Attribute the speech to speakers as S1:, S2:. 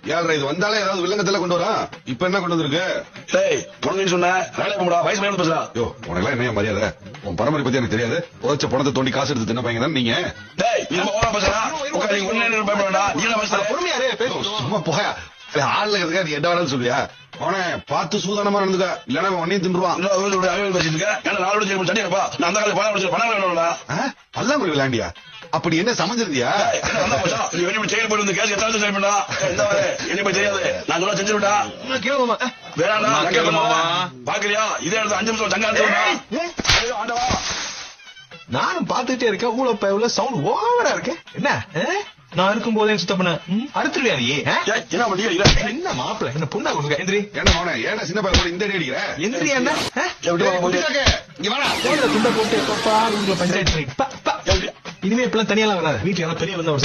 S1: யாரா இது வந்தாலே ஏதாவது வில்லங்கத்துல கொண்டு வரா? இப்ப என்ன கொண்டு வந்திருக்கு?
S2: டேய் பொண்ணுன்னு சொன்ன வேலையை போடா, வயசு மேல பேசுறா.
S1: யோ உனக்கு என்ன மரியாதை? உன் பரம்பரை பத்தி எனக்கு தெரியாது. உழைச்ச பணத்தை தோண்டி காசு எடுத்து தின்ன பையன் நீங்க.
S2: டேய் நீ ஓவரா பேசுறா. உட்காரி ஒண்ணே பயப்படா. நீ என்ன பேசுற?
S1: பொறுமையாரே பேசு. சும்மா போயா. ஆள்ல இருக்கா நீ என்ன வேணாலும் சொல்லியா? அவனை பார்த்து சூதானமா நடந்துக்க, இல்லன்னா ஒன்னையும் தின்றுவான்.
S2: பேசிட்டு இருக்க. ஏன்னா நாலு மணி தண்ணி இருப்பா. நான் அந்த காலத்துல பணம் வேணும்டா.
S1: அதான் ஒரு விளையாண்டியா? அப்படி என்ன சமைஞ்சிருந்தியா?
S2: நீ வெளியே செயல் போய் வந்து கேஸ் எத்தனை செய்ய வேண்டாம். என்ன போய் தெரியாது. நான் சொல்ல செஞ்சுட்டா வேணாண்டா. பாக்குறியா இதே இடத்துல 5 நிமிஷம் தங்க ஆண்டவா.
S3: நானும் பாத்துட்டே இருக்கேன். ஊழ சவுண்ட் ஓவரா இருக்கு. என்ன நான் இருக்கும் போதே சுத்தம் பண்ண அடுத்துருவியா நீ?
S2: என்ன பண்ணீங்க?
S3: என்ன மாப்பிள்ள என்ன புண்ணா கொடுங்க. எந்திரி.
S1: என்ன மோனே, ஏன்னா சின்ன பையன் இந்த அடி அடிக்கிற?
S3: எந்திரி. என்ன துண்டை போட்டு எப்பப்பா உங்களை பஞ்சாயத்து இனிமே இப்பெல்லாம் தனியெல்லாம் வராது. வீட்டுல பெரிய வந்தா